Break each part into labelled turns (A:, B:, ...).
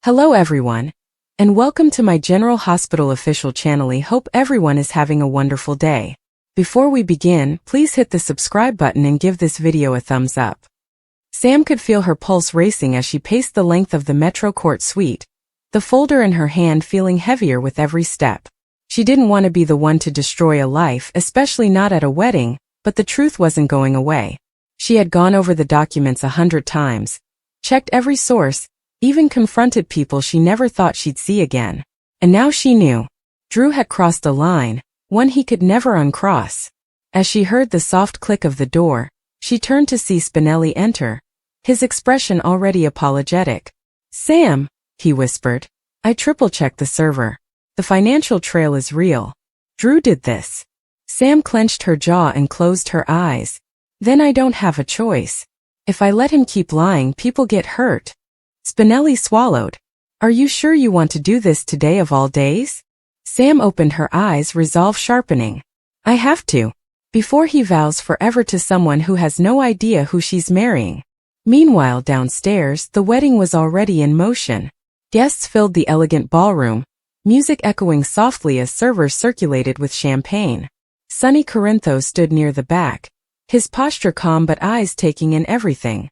A: Hello everyone, and welcome to my General Hospital official channel. I hope everyone is having a wonderful day. Before we begin, please hit the subscribe button and give this video a thumbs up. Sam could feel her pulse racing as she paced the length of the Metro Court suite, the folder in her hand feeling heavier with every step. She didn't want to be the one to destroy a life, especially not at a wedding, but the truth wasn't going away. She had gone over the documents 100 times, checked every source, even confronted people she never thought she'd see again. And now she knew. Drew had crossed a line, one he could never uncross. As she heard the soft click of the door, she turned to see Spinelli enter, his expression already apologetic. "Sam," he whispered, "I triple-checked the server. The financial trail is real. Drew did this." Sam clenched her jaw and closed her eyes. "Then I don't have a choice. If I let him keep lying, people get hurt." Spinelli swallowed. "Are you sure you want to do this today of all days?" Sam opened her eyes, resolve sharpening. "I have to. Before he vows forever to someone who has no idea who she's marrying." Meanwhile, downstairs, the wedding was already in motion. Guests filled the elegant ballroom, music echoing softly as servers circulated with champagne. Sonny Corinthos stood near the back, his posture calm but eyes taking in everything.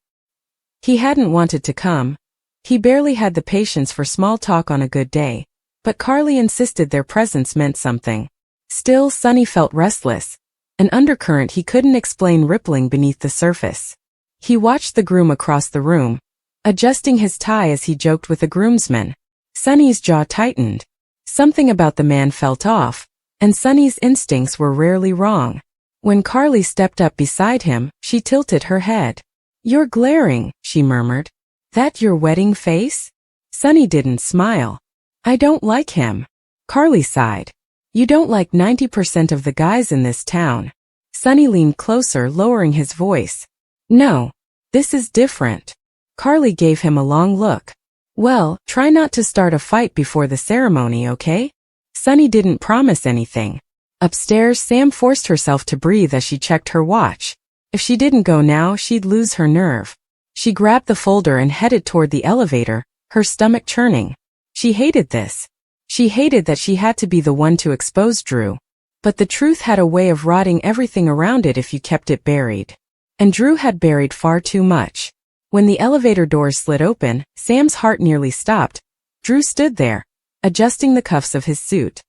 A: He hadn't wanted to come. He barely had the patience for small talk on a good day, but Carly insisted their presence meant something. Still, Sonny felt restless, an undercurrent he couldn't explain rippling beneath the surface. He watched the groom across the room, adjusting his tie as he joked with the groomsmen. Sonny's jaw tightened. Something about the man felt off, and Sonny's instincts were rarely wrong. When Carly stepped up beside him, she tilted her head. "You're glaring," she murmured. "That your wedding face?" Sonny didn't smile. "I don't like him." Carly sighed. "You don't like 90% of the guys in this town." Sonny leaned closer, lowering his voice. "No. This is different." Carly gave him a long look. "Well, try not to start a fight before the ceremony, okay?" Sonny didn't promise anything. Upstairs, Sam forced herself to breathe as she checked her watch. If she didn't go now, she'd lose her nerve. She grabbed the folder and headed toward the elevator, her stomach churning. She hated this. She hated that she had to be the one to expose Drew. But the truth had a way of rotting everything around it if you kept it buried. And Drew had buried far too much. When the elevator doors slid open, Sam's heart nearly stopped. Drew stood there, adjusting the cuffs of his suit.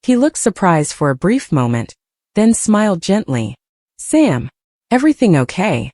A: He looked surprised for a brief moment, then smiled gently. "Sam, everything okay?"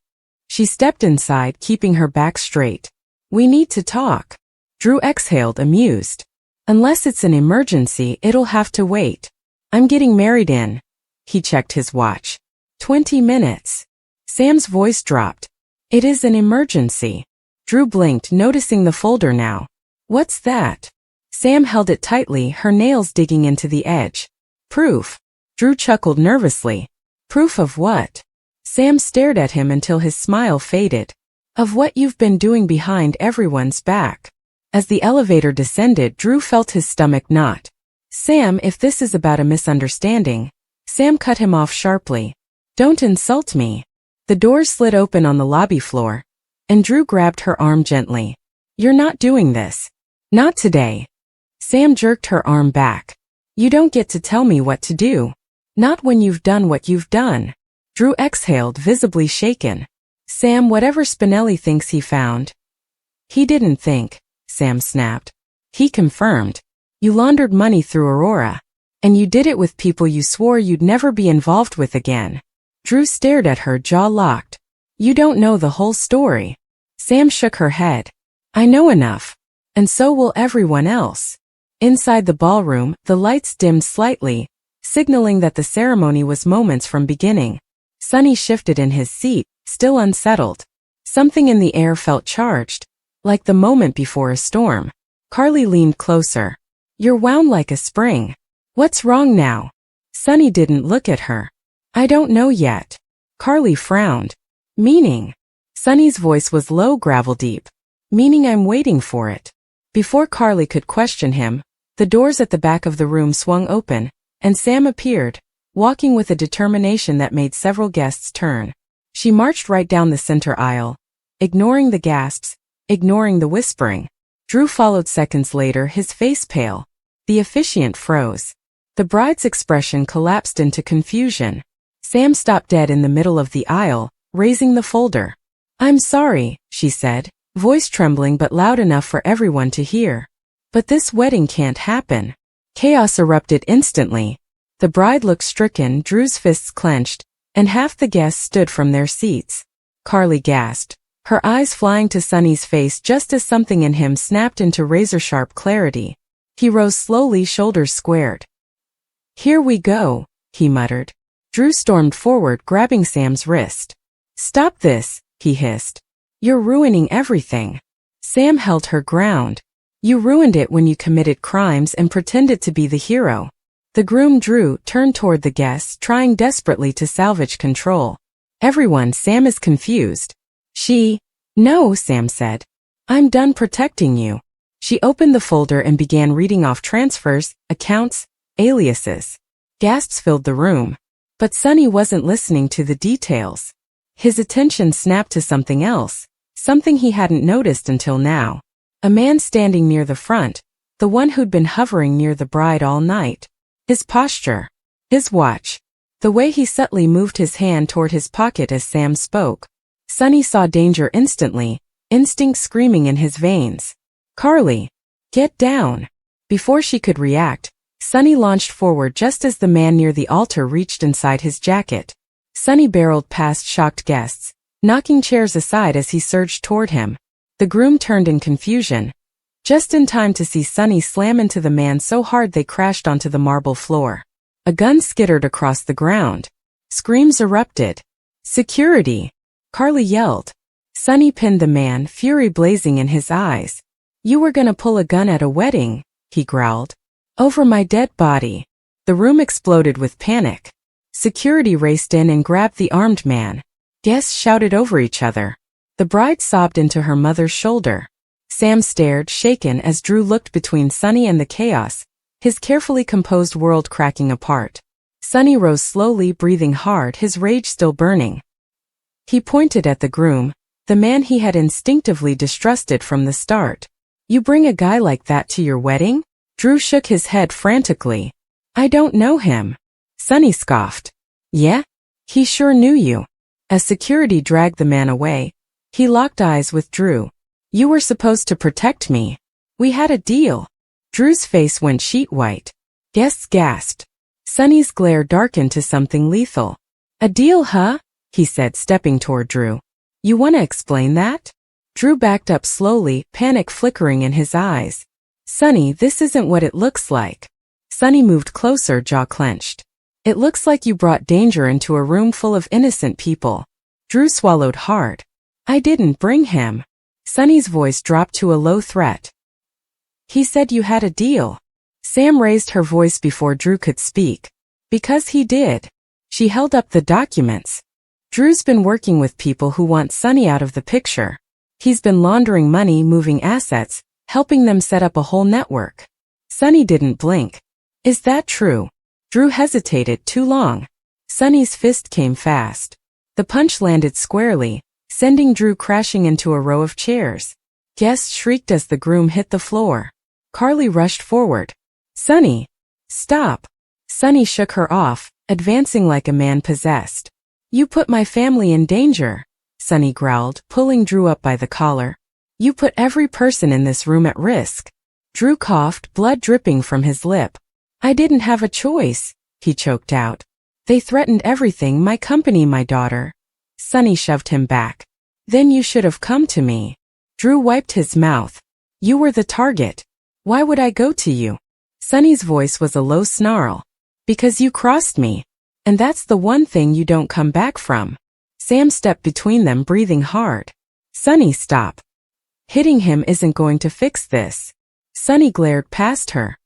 A: She stepped inside, keeping her back straight. "We need to talk." Drew exhaled, amused. "Unless it's an emergency, it'll have to wait. I'm getting married in." He checked his watch. 20 minutes. Sam's voice dropped. "It is an emergency." Drew blinked, noticing the folder now. "What's that?" Sam held it tightly, her nails digging into the edge. "Proof." Drew chuckled nervously. "Proof of what?" Sam stared at him until his smile faded. "Of what you've been doing behind everyone's back." As the elevator descended, Drew felt his stomach knot. "Sam, if this is about a misunderstanding." Sam cut him off sharply. "Don't insult me." The doors slid open on the lobby floor, and Drew grabbed her arm gently. "You're not doing this. Not today." Sam jerked her arm back. "You don't get to tell me what to do. Not when you've done what you've done." Drew exhaled, visibly shaken. "Sam, whatever Spinelli thinks he found." "He didn't think," Sam snapped. "He confirmed. You laundered money through Aurora. And you did it with people you swore you'd never be involved with again." Drew stared at her, jaw locked. "You don't know the whole story." Sam shook her head. "I know enough. And so will everyone else." Inside the ballroom, the lights dimmed slightly, signaling that the ceremony was moments from beginning. Sonny shifted in his seat, still unsettled. Something in the air felt charged, like the moment before a storm. Carly leaned closer. "You're wound like a spring. What's wrong now?" Sonny didn't look at her. "I don't know yet." Carly frowned. "Meaning?" Sonny's voice was low, gravel deep. "Meaning I'm waiting for it." Before Carly could question him, the doors at the back of the room swung open, and Sam appeared, walking with a determination that made several guests turn. She marched right down the center aisle, ignoring the gasps, ignoring the whispering. Drew followed seconds later, his face pale. The officiant froze. The bride's expression collapsed into confusion. Sam stopped dead in the middle of the aisle, raising the folder. "I'm sorry," she said, voice trembling but loud enough for everyone to hear. "But this wedding can't happen." Chaos erupted instantly. The bride looked stricken, Drew's fists clenched, and half the guests stood from their seats. Carly gasped, her eyes flying to Sonny's face just as something in him snapped into razor-sharp clarity. He rose slowly, shoulders squared. "Here we go," he muttered. Drew stormed forward, grabbing Sam's wrist. "Stop this," he hissed. "You're ruining everything." Sam held her ground. "You ruined it when you committed crimes and pretended to be the hero." The groom Drew turned toward the guests, trying desperately to salvage control. "Everyone, Sam is confused." "No," Sam said. "I'm done protecting you." She opened the folder and began reading off transfers, accounts, aliases. Gasps filled the room. But Sonny wasn't listening to the details. His attention snapped to something else, something he hadn't noticed until now. A man standing near the front, the one who'd been hovering near the bride all night. His posture, his watch, the way he subtly moved his hand toward his pocket as Sam spoke. Sonny saw danger instantly, instinct screaming in his veins. "Carly, get down." Before she could react, Sonny launched forward just as the man near the altar reached inside his jacket. Sonny barreled past shocked guests, knocking chairs aside as he surged toward him. The groom turned in confusion, just in time to see Sonny slam into the man so hard they crashed onto the marble floor. A gun skittered across the ground. Screams erupted. "Security!" Carly yelled. Sonny pinned the man, fury blazing in his eyes. "You were gonna pull a gun at a wedding," he growled. "Over my dead body." The room exploded with panic. Security raced in and grabbed the armed man. Guests shouted over each other. The bride sobbed into her mother's shoulder. Sam stared, shaken, as Drew looked between Sonny and the chaos, his carefully composed world cracking apart. Sonny rose slowly, breathing hard, his rage still burning. He pointed at the groom, the man he had instinctively distrusted from the start. "You bring a guy like that to your wedding?" Drew shook his head frantically. "I don't know him." Sonny scoffed. "Yeah? He sure knew you." As security dragged the man away, he locked eyes with Drew. "You were supposed to protect me. We had a deal." Drew's face went sheet white. Guests gasped. Sonny's glare darkened to something lethal. "A deal, huh?" he said, stepping toward Drew. "You want to explain that?" Drew backed up slowly, panic flickering in his eyes. "Sonny, this isn't what it looks like." Sonny moved closer, jaw clenched. "It looks like you brought danger into a room full of innocent people." Drew swallowed hard. "I didn't bring him." Sonny's voice dropped to a low threat. "He said you had a deal." Sam raised her voice before Drew could speak. "Because he did." She held up the documents. "Drew's been working with people who want Sonny out of the picture. He's been laundering money, moving assets, helping them set up a whole network." Sonny didn't blink. "Is that true?" Drew hesitated too long. Sonny's fist came fast. The punch landed squarely, sending Drew crashing into a row of chairs. Guests shrieked as the groom hit the floor. Carly rushed forward. "Sonny, stop." Sonny shook her off, advancing like a man possessed. "You put my family in danger," Sonny growled, pulling Drew up by the collar. "You put every person in this room at risk." Drew coughed, blood dripping from his lip. "I didn't have a choice," he choked out. "They threatened everything, my company, my daughter." Sonny shoved him back. "Then you should have come to me." Drew wiped his mouth. "You were the target. Why would I go to you?" Sonny's voice was a low snarl. "Because you crossed me. And that's the one thing you don't come back from." Sam stepped between them, breathing hard. "Sonny, stop. Hitting him isn't going to fix this." Sonny glared past her.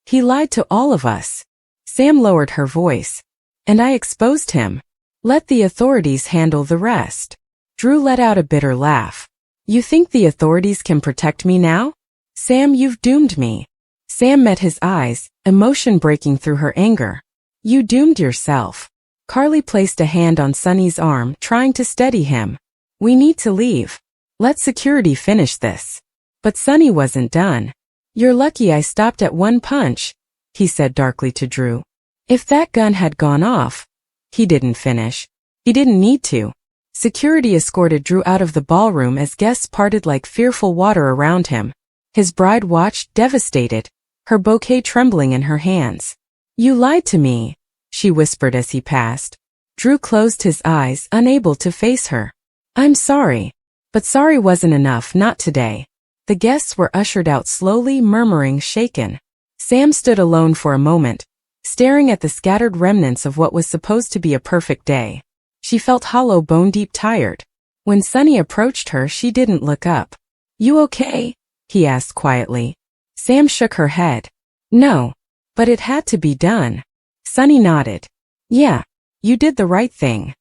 A: "He lied to all of us." Sam lowered her voice. "And I exposed him. Let the authorities handle the rest." Drew let out a bitter laugh. "You think the authorities can protect me now? Sam, you've doomed me." Sam met his eyes, emotion breaking through her anger. "You doomed yourself." Carly placed a hand on Sonny's arm, trying to steady him. "We need to leave. Let security finish this." But Sonny wasn't done. "You're lucky I stopped at one punch," he said darkly to Drew. "If that gun had gone off—" He didn't finish. He didn't need to. Security escorted Drew out of the ballroom as guests parted like fearful water around him. His bride watched, devastated, her bouquet trembling in her hands. "You lied to me," she whispered as he passed. Drew closed his eyes, unable to face her. "I'm sorry." But sorry wasn't enough, not today. The guests were ushered out slowly, murmuring, shaken. Sam stood alone for a moment, staring at the scattered remnants of what was supposed to be a perfect day. She felt hollow, bone-deep tired. When Sonny approached her, she didn't look up. "You okay?" he asked quietly. Sam shook her head. "No. But it had to be done." Sonny nodded. "Yeah. You did the right thing."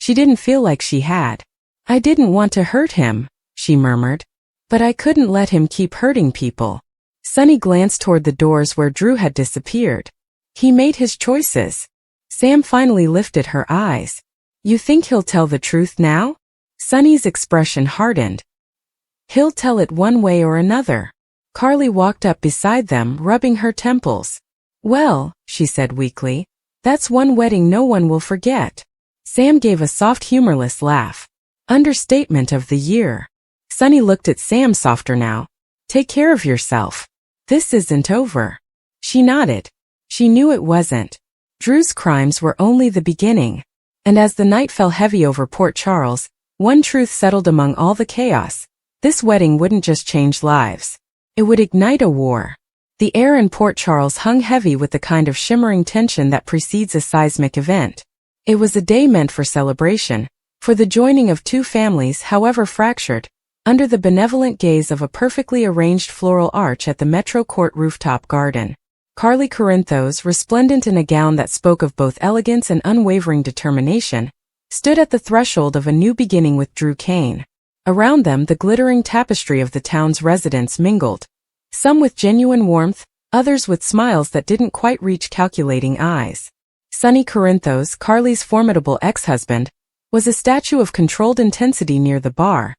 A: She didn't feel like she had. "I didn't want to hurt him," she murmured. "But I couldn't let him keep hurting people." Sonny glanced toward the doors where Drew had disappeared. He made his choices. Sam finally lifted her eyes. "You think he'll tell the truth now?" Sonny's expression hardened. "He'll tell it one way or another." Carly walked up beside them, rubbing her temples. "Well," she said weakly, "that's one wedding no one will forget." Sam gave a soft, humorless laugh. "Understatement of the year." Sonny looked at Sam softer now. "Take care of yourself. This isn't over." She nodded. She knew it wasn't. Drew's crimes were only the beginning. And as the night fell heavy over Port Charles, one truth settled among all the chaos. This wedding wouldn't just change lives. It would ignite a war. The air in Port Charles hung heavy with the kind of shimmering tension that precedes a seismic event. It was a day meant for celebration, for the joining of two families, however fractured, under the benevolent gaze of a perfectly arranged floral arch at the Metro Court rooftop garden. Carly Corinthos, resplendent in a gown that spoke of both elegance and unwavering determination, stood at the threshold of a new beginning with Drew Kane. Around them, the glittering tapestry of the town's residents mingled, some with genuine warmth, others with smiles that didn't quite reach calculating eyes. Sonny Corinthos, Carly's formidable ex-husband, was a statue of controlled intensity near the bar,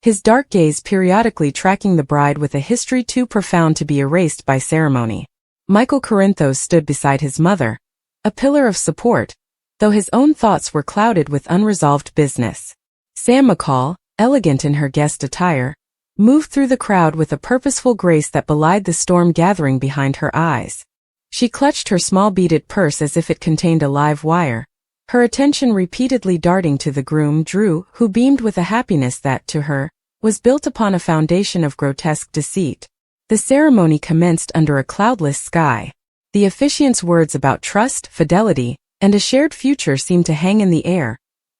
A: his dark gaze periodically tracking the bride with a history too profound to be erased by ceremony. Michael Corinthos stood beside his mother, a pillar of support, though his own thoughts were clouded with unresolved business. Sam McCall, elegant in her guest attire, moved through the crowd with a purposeful grace that belied the storm gathering behind her eyes. She clutched her small beaded purse as if it contained a live wire, her attention repeatedly darting to the groom, Drew, who beamed with a happiness that, to her, was built upon a foundation of grotesque deceit. The ceremony commenced under a cloudless sky. The officiant's words about trust, fidelity, and a shared future seemed to hang in the air,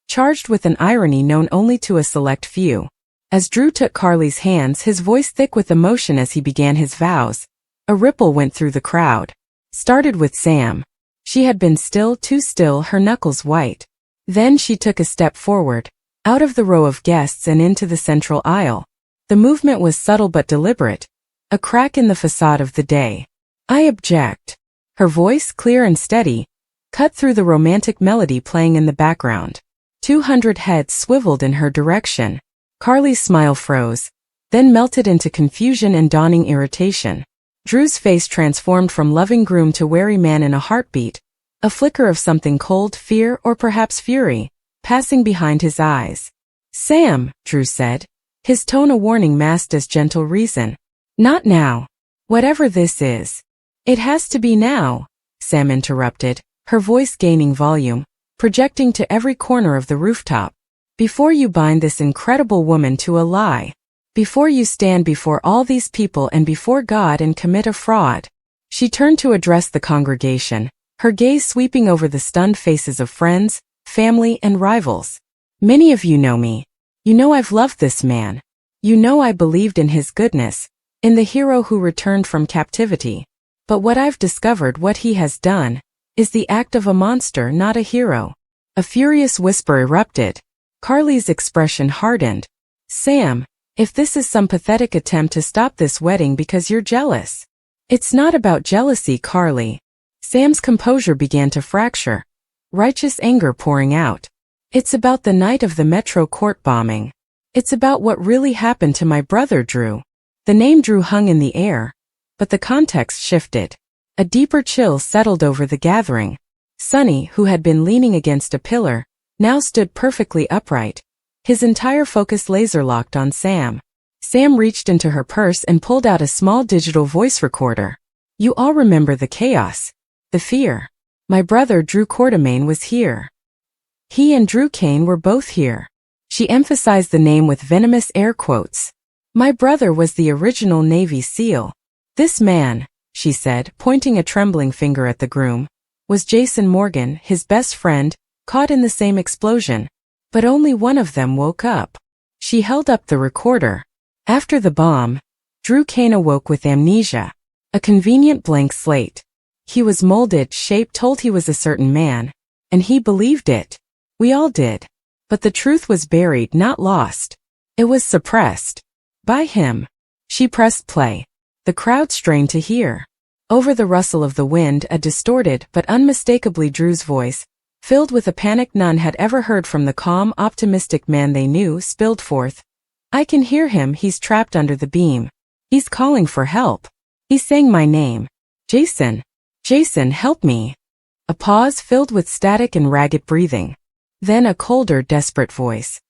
A: charged with an irony known only to a select few. As Drew took Carly's hands, his voice thick with emotion as he began his vows, a ripple went through the crowd. Started with Sam. She had been still, too still, her knuckles white. Then she took a step forward, out of the row of guests and into the central aisle. The movement was subtle but deliberate, a crack in the facade of the day. "I object." Her voice, clear and steady, cut through the romantic melody playing in the background. 200 heads swiveled in her direction. Carly's smile froze, then melted into confusion and dawning irritation. Drew's face transformed from loving groom to wary man in a heartbeat, a flicker of something cold, fear or perhaps fury, passing behind his eyes. "Sam," Drew said, his tone a warning masked as gentle reason. "Not now. Whatever this is." "It has to be now," Sam interrupted, her voice gaining volume, projecting to every corner of the rooftop. "Before you bind this incredible woman to a lie. Before you stand before all these people and before God and commit a fraud." She turned to address the congregation, her gaze sweeping over the stunned faces of friends, family, and rivals. "Many of you know me. You know I've loved this man. You know I believed in his goodness, in the hero who returned from captivity. But what I've discovered, what he has done, is the act of a monster, not a hero." A furious whisper erupted. Carly's expression hardened. "Sam, if this is some pathetic attempt to stop this wedding because you're jealous." "It's not about jealousy, Carly." Sam's composure began to fracture, righteous anger pouring out. "It's about the night of the Metro Court bombing. It's about what really happened to my brother Drew. The name Drew hung in the air, but the context shifted. A deeper chill settled over the gathering. Sonny, who had been leaning against a pillar, now stood perfectly upright, his entire focus laser-locked on Sam. Sam reached into her purse and pulled out a small digital voice recorder. You all remember the chaos, the fear. My brother Drew Quartermain was here. He and Drew Kane were both here. She emphasized the name with venomous air quotes. My brother was the original Navy SEAL. This man, she said, pointing a trembling finger at the groom, was Jason Morgan, his best friend, caught in the same explosion. But only one of them woke up. She held up the recorder. After the bomb, Drew Kane awoke with amnesia. A convenient blank slate. He was molded, shaped, told he was a certain man. And he believed it. We all did. But the truth was buried, not lost. It was suppressed. By him. She pressed play. The crowd strained to hear. Over the rustle of the wind, a distorted but unmistakably Drew's voice, filled with a panic none had ever heard from the calm, optimistic man they knew, spilled forth. I can hear him, he's trapped under the beam. He's calling for help. He's saying my name. Jason. Jason, help me. A pause filled with static and ragged breathing. Then a colder, desperate voice.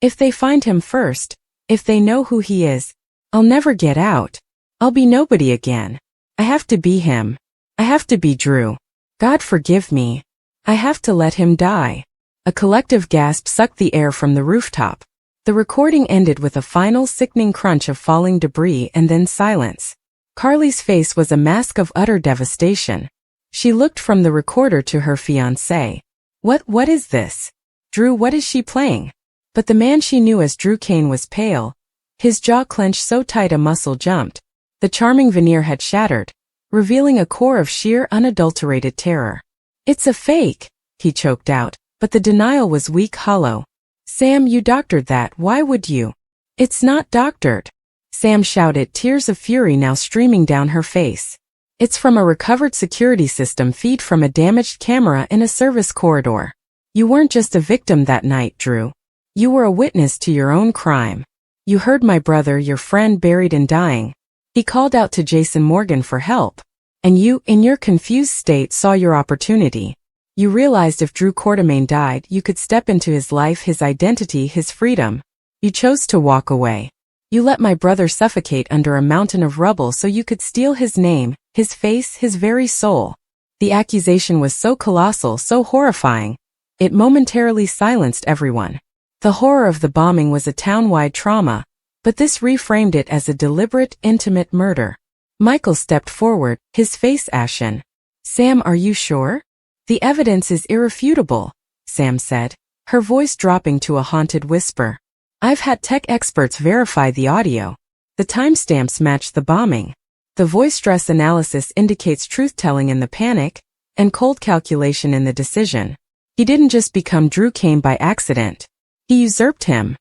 A: If they find him first, if they know who he is, I'll never get out. I'll be nobody again. I have to be him. I have to be Drew. God forgive me. I have to let him die. A collective gasp sucked the air from the rooftop. The recording ended with a final sickening crunch of falling debris and then silence. Carly's face was a mask of utter devastation. She looked from the recorder to her fiancé. What is this? Drew, what is she playing? But the man she knew as Drew Kane was pale. His jaw clenched so tight a muscle jumped. The charming veneer had shattered, revealing a core of sheer unadulterated terror. It's a fake, he choked out, but the denial was weak, hollow. Sam, you doctored that, why would you? It's not doctored. Sam shouted, tears of fury now streaming down her face. It's from a recovered security system feed from a damaged camera in a service corridor. You weren't just a victim that night, Drew. You were a witness to your own crime. You heard my brother, your friend, buried and dying. He called out to Jason Morgan for help. And you, in your confused state, saw your opportunity. You realized if Drew Quartermain died, you could step into his life, his identity, his freedom. You chose to walk away. You let my brother suffocate under a mountain of rubble so you could steal his name, his face, his very soul. The accusation was so colossal, so horrifying. It momentarily silenced everyone. The horror of the bombing was a town-wide trauma, but this reframed it as a deliberate, intimate murder. Michael stepped forward, his face ashen. Sam, are you sure? The evidence is irrefutable, Sam said, her voice dropping to a haunted whisper. I've had tech experts verify the audio. The timestamps match the bombing. The voice stress analysis indicates truth-telling in the panic, and cold calculation in the decision. He didn't just become Drew Kane by accident. He usurped him.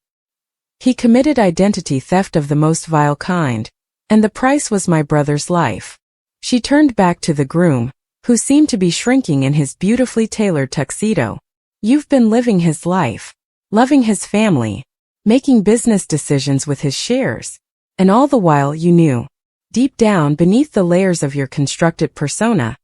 A: He committed identity theft of the most vile kind, and the price was my brother's life. She turned back to the groom, who seemed to be shrinking in his beautifully tailored tuxedo. You've been living his life, loving his family, making business decisions with his shares, and all the while you knew, deep down beneath the layers of your constructed persona,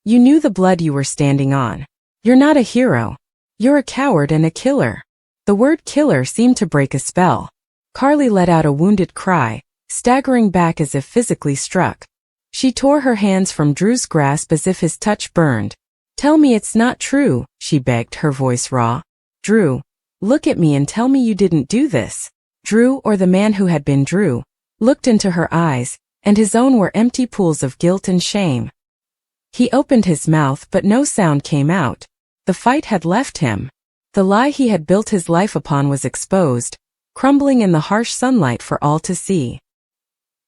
A: you knew the blood you were standing on. You're not a hero. You're a coward and a killer. The word killer seemed to break a spell. Carly let out a wounded cry, staggering back as if physically struck. She tore her hands from Drew's grasp as if his touch burned. Tell me it's not true, she begged, her voice raw. Drew, look at me and tell me you didn't do this. Drew, or the man who had been Drew, looked into her eyes, and his own were empty pools of guilt and shame. He opened his mouth but no sound came out. The fight had left him. The lie he had built his life upon was exposed, crumbling in the harsh sunlight for all to see.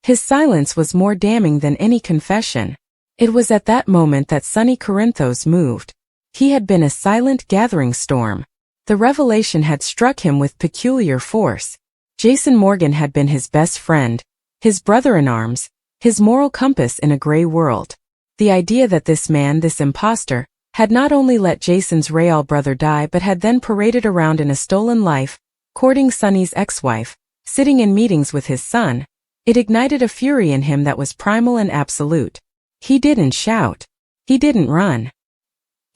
A: His silence was more damning than any confession. It was at that moment that Sonny Corinthos moved. He had been a silent gathering storm. The revelation had struck him with peculiar force. Jason Morgan had been his best friend, his brother-in-arms, his moral compass in a gray world. The idea that this man, this imposter, had not only let Jason's real brother die but had then paraded around in a stolen life, courting Sonny's ex-wife, sitting in meetings with his son, It ignited a fury in him that was primal and absolute. He didn't shout. He didn't run.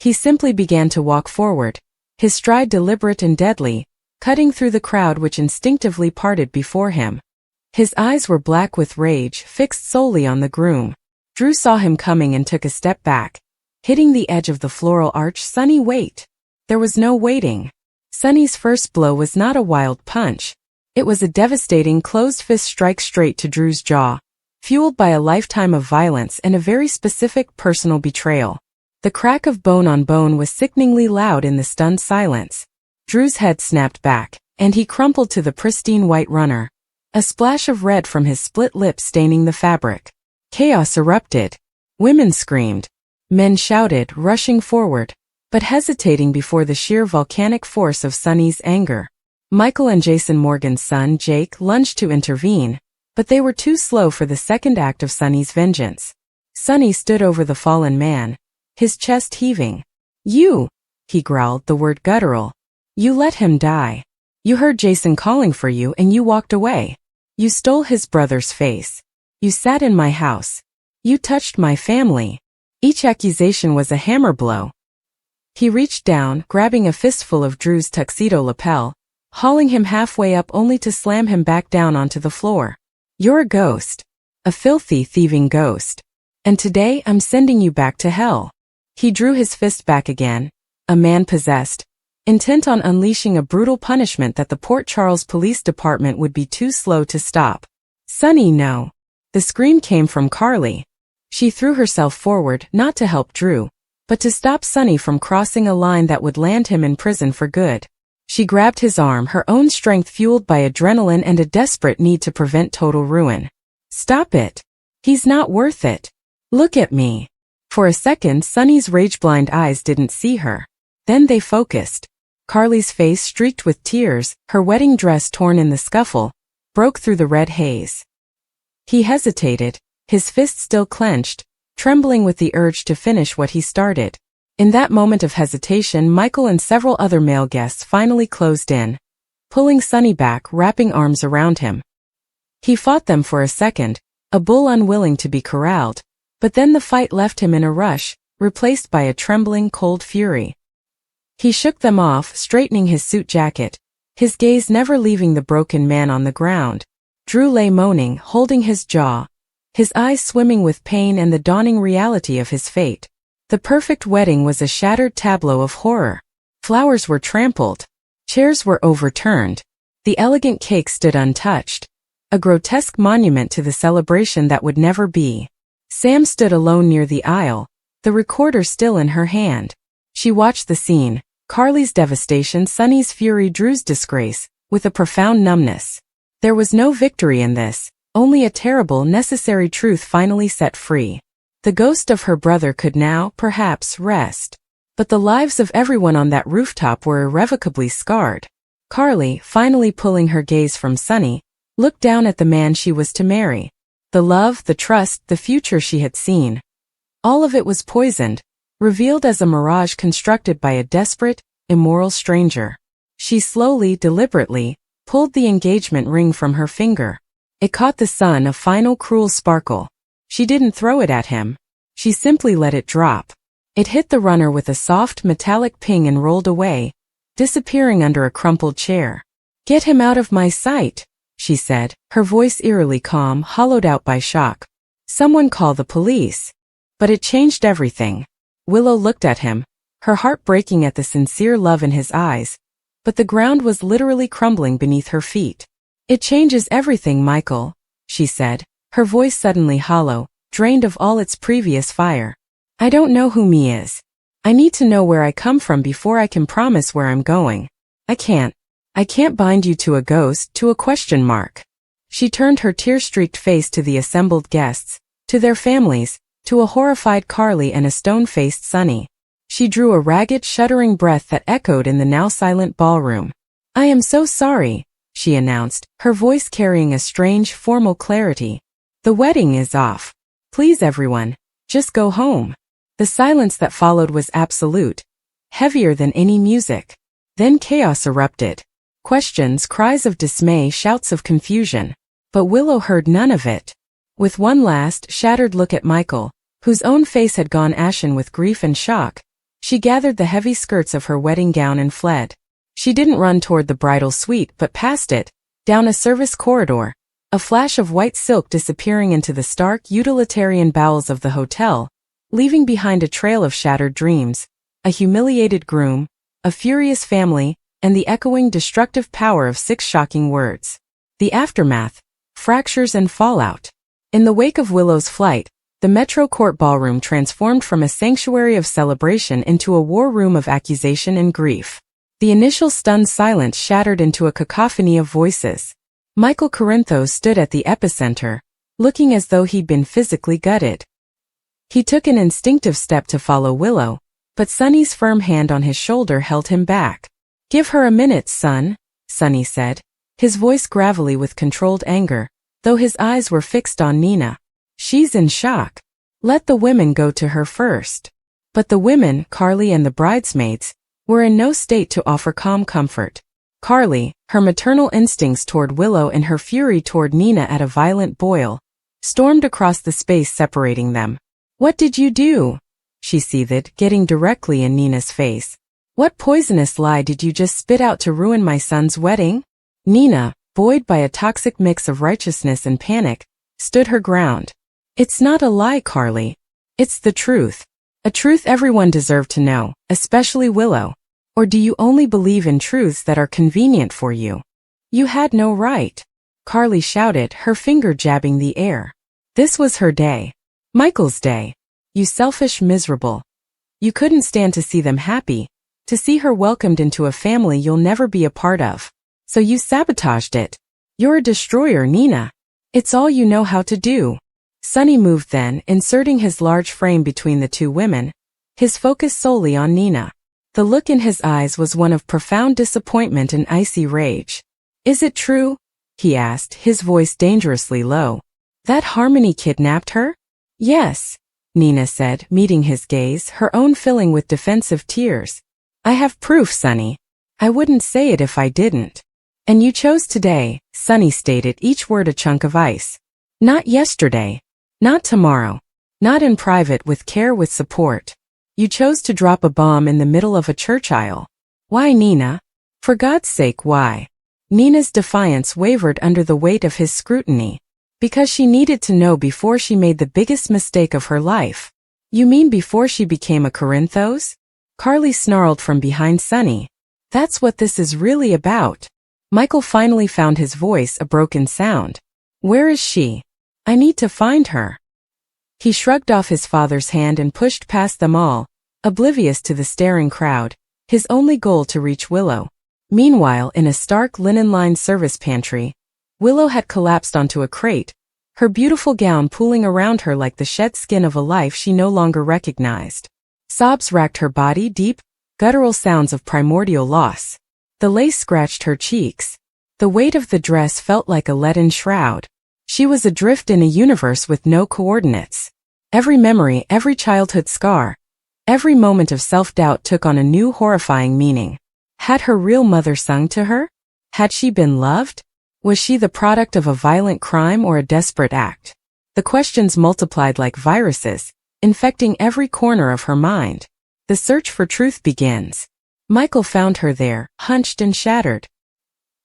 A: He simply began to walk forward, his stride deliberate and deadly, cutting through the crowd which instinctively parted before him. His eyes were black with rage, fixed solely on the groom. Drew saw him coming and took a step back, hitting the edge of the floral arch. Sonny, wait. There was no waiting. Sonny's first blow was not a wild punch. It was a devastating closed fist strike straight to Drew's jaw, fueled by a lifetime of violence and a very specific personal betrayal. The crack of bone on bone was sickeningly loud in the stunned silence. Drew's head snapped back, and he crumpled to the pristine white runner, a splash of red from his split lips staining the fabric. Chaos erupted. Women screamed. Men shouted, rushing forward, but hesitating before the sheer volcanic force of Sonny's anger. Michael and Jason Morgan's son Jake lunged to intervene, but they were too slow for the second act of Sonny's vengeance. Sonny stood over the fallen man, his chest heaving. You, he growled, the word guttural. You let him die. You heard Jason calling for you and you walked away. You stole his brother's face. You sat in my house. You touched my family. Each accusation was a hammer blow. He reached down, grabbing a fistful of Drew's tuxedo lapel, hauling him halfway up only to slam him back down onto the floor. You're a ghost. A filthy, thieving ghost. And today I'm sending you back to hell. He drew his fist back again, a man possessed, intent on unleashing a brutal punishment that the Port Charles Police Department would be too slow to stop. Sonny, no. The scream came from Carly. She threw herself forward, not to help Drew, but to stop Sonny from crossing a line that would land him in prison for good. She grabbed his arm, her own strength fueled by adrenaline and a desperate need to prevent total ruin. Stop it. He's not worth it. Look at me. For a second, Sonny's rage-blind eyes didn't see her. Then they focused. Carly's face streaked with tears, her wedding dress torn in the scuffle, broke through the red haze. He hesitated, his fist still clenched, trembling with the urge to finish what he started. In that moment of hesitation, Michael and several other male guests finally closed in, pulling Sonny back, wrapping arms around him. He fought them for a second, a bull unwilling to be corralled, but then the fight left him in a rush, replaced by a trembling, cold fury. He shook them off, straightening his suit jacket, his gaze never leaving the broken man on the ground. Drew lay moaning, holding his jaw, his eyes swimming with pain and the dawning reality of his fate. The perfect wedding was a shattered tableau of horror. Flowers were trampled. Chairs were overturned. The elegant cake stood untouched, a grotesque monument to the celebration that would never be. Sam stood alone near the aisle, the recorder still in her hand. She watched the scene, Carly's devastation, Sonny's fury, Drew's disgrace, with a profound numbness. There was no victory in this, only a terrible, necessary truth finally set free. The ghost of her brother could now, perhaps, rest. But the lives of everyone on that rooftop were irrevocably scarred. Carly, finally pulling her gaze from Sonny, looked down at the man she was to marry. The love, the trust, the future she had seen. All of it was poisoned, revealed as a mirage constructed by a desperate, immoral stranger. She slowly, deliberately, pulled the engagement ring from her finger. It caught the sun, a final cruel sparkle. She didn't throw it at him. She simply let it drop. It hit the runner with a soft metallic ping and rolled away, disappearing under a crumpled chair. Get him out of my sight, she said, her voice eerily calm, hollowed out by shock. Someone call the police. But it changed everything. Willow looked at him, her heart breaking at the sincere love in his eyes, but the ground was literally crumbling beneath her feet. It changes everything, Michael, she said, her voice suddenly hollow, drained of all its previous fire. I don't know who me is. I need to know where I come from before I can promise where I'm going. I can't bind you to a ghost, to a question mark. She turned her tear-streaked face to the assembled guests, to their families, to a horrified Carly and a stone-faced Sonny. She drew a ragged, shuddering breath that echoed in the now silent ballroom. I am so sorry, she announced, her voice carrying a strange, formal clarity. The wedding is off. Please everyone, just go home. The silence that followed was absolute, heavier than any music. Then chaos erupted. Questions, cries of dismay, shouts of confusion. But Willow heard none of it. With one last, shattered look at Michael, whose own face had gone ashen with grief and shock, she gathered the heavy skirts of her wedding gown and fled. She didn't run toward the bridal suite but past it, down a service corridor, a flash of white silk disappearing into the stark, utilitarian bowels of the hotel, leaving behind a trail of shattered dreams, a humiliated groom, a furious family, and the echoing, destructive power of 6 shocking words. The aftermath, fractures and fallout. In the wake of Willow's flight, the Metro Court ballroom transformed from a sanctuary of celebration into a war room of accusation and grief. The initial stunned silence shattered into a cacophony of voices. Michael Corinthos stood at the epicenter, looking as though he'd been physically gutted. He took an instinctive step to follow Willow, but Sonny's firm hand on his shoulder held him back. "Give her a minute, son," Sonny said, his voice gravelly with controlled anger, though his eyes were fixed on Nina. "She's in shock. Let the women go to her first." But the women, Carly and the bridesmaids, were in no state to offer calm comfort. Carly, her maternal instincts toward Willow and her fury toward Nina at a violent boil, stormed across the space separating them. "What did you do?" she seethed, getting directly in Nina's face. "What poisonous lie did you just spit out to ruin my son's wedding?" Nina, buoyed by a toxic mix of righteousness and panic, stood her ground. "It's not a lie, Carly. It's the truth. A truth everyone deserved to know, especially Willow. Or do you only believe in truths that are convenient for you?" "You had no right," Carly shouted, her finger jabbing the air. This was her day. Michael's day. "You selfish miserable. You couldn't stand to see them happy, to see her welcomed into a family you'll never be a part of. So you sabotaged it. You're a destroyer, Nina. It's all you know how to do." Sonny moved then, inserting his large frame between the two women, his focus solely on Nina. The look in his eyes was one of profound disappointment and icy rage. "Is it true?" he asked, his voice dangerously low. "That Harmony kidnapped her?" "Yes," Nina said, meeting his gaze, her own filling with defensive tears. "I have proof, Sonny. I wouldn't say it if I didn't." "And you chose today," Sonny stated, each word a chunk of ice. "Not yesterday. Not tomorrow. Not in private with care, with support. You chose to drop a bomb in the middle of a church aisle. Why, Nina? For God's sake, why?" Nina's defiance wavered under the weight of his scrutiny. "Because she needed to know before she made the biggest mistake of her life." "You mean before she became a Corinthos?" Carly snarled from behind Sonny. "That's what this is really about." Michael finally found his voice a broken sound. "Where is she? I need to find her." He shrugged off his father's hand and pushed past them all, oblivious to the staring crowd, his only goal to reach Willow. Meanwhile, in a stark linen-lined service pantry, Willow had collapsed onto a crate, her beautiful gown pooling around her like the shed skin of a life she no longer recognized. Sobs racked her body, deep, guttural sounds of primordial loss. The lace scratched her cheeks. The weight of the dress felt like a leaden shroud. She was adrift in a universe with no coordinates. Every memory, every childhood scar, every moment of self-doubt took on a new horrifying meaning. Had her real mother sung to her? Had she been loved? Was she the product of a violent crime or a desperate act? The questions multiplied like viruses, infecting every corner of her mind. The search for truth begins. Michael found her there, hunched and shattered.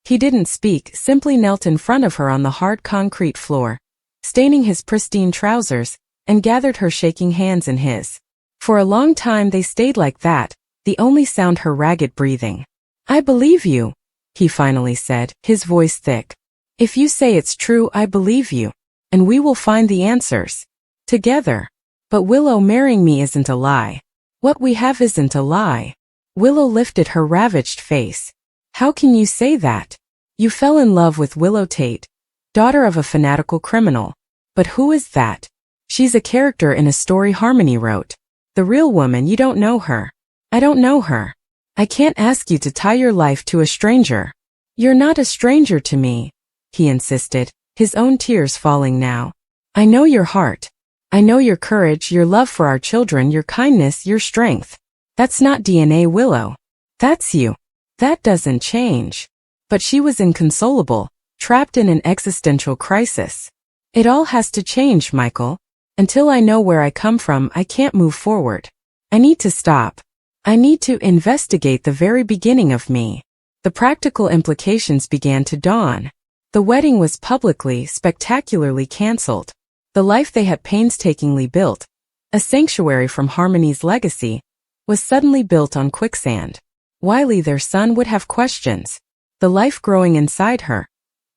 A: He didn't speak, simply knelt in front of her on the hard concrete floor, staining his pristine trousers, and gathered her shaking hands in his. For a long time they stayed like that, the only sound her ragged breathing. "I believe you," he finally said, his voice thick. "If you say it's true, I believe you. And we will find the answers. Together. But Willow marrying me isn't a lie. What we have isn't a lie." Willow lifted her ravaged face. "How can you say that? You fell in love with Willow Tate, daughter of a fanatical criminal. But who is that? She's a character in a story Harmony wrote. The real woman, you don't know her." "I don't know her. I can't ask you to tie your life to a stranger." "You're not a stranger to me," he insisted, his own tears falling now. "I know your heart. I know your courage, your love for our children, your kindness, your strength. That's not DNA, Willow. That's you. That doesn't change." But she was inconsolable, trapped in an existential crisis. It all has to change, Michael. Until I know where I come from, I can't move forward. I need to stop. I need to investigate the very beginning of me. The practical implications began to dawn. The wedding was publicly, spectacularly cancelled. The life they had painstakingly built, a sanctuary from Harmony's legacy, was suddenly built on quicksand. Wiley, their son, would have questions. The life growing inside her.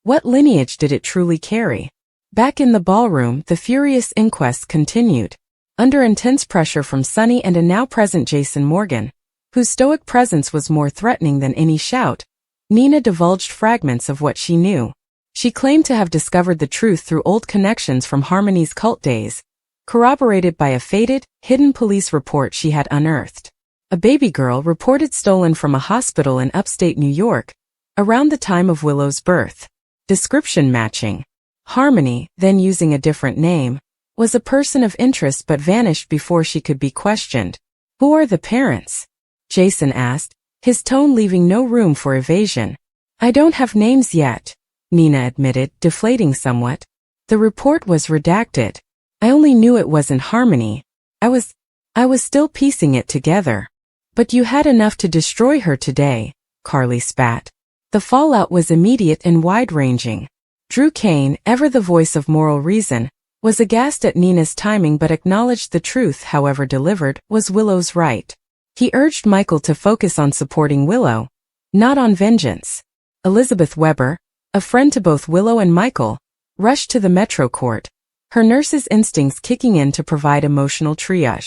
A: What lineage did it truly carry? Back in the ballroom, the furious inquest continued. Under intense pressure from Sonny and a now-present Jason Morgan, whose stoic presence was more threatening than any shout, Nina divulged fragments of what she knew. She claimed to have discovered the truth through old connections from Harmony's cult days, corroborated by a faded, hidden police report she had unearthed. A baby girl reported stolen from a hospital in upstate New York, around the time of Willow's birth. Description matching. Harmony, then using a different name, was a person of interest but vanished before she could be questioned. Who are the parents? Jason asked, his tone leaving no room for evasion. I don't have names yet, Nina admitted, deflating somewhat. The report was redacted. I only knew it wasn't Harmony. I was still piecing it together. But you had enough to destroy her today, Carly spat. The fallout was immediate and wide-ranging. Drew Kane, ever the voice of moral reason, was aghast at Nina's timing but acknowledged the truth, however delivered, was Willow's right. He urged Michael to focus on supporting Willow, not on vengeance. Elizabeth Weber, a friend to both Willow and Michael, rushed to the Metro Court, her nurse's instincts kicking in to provide emotional triage.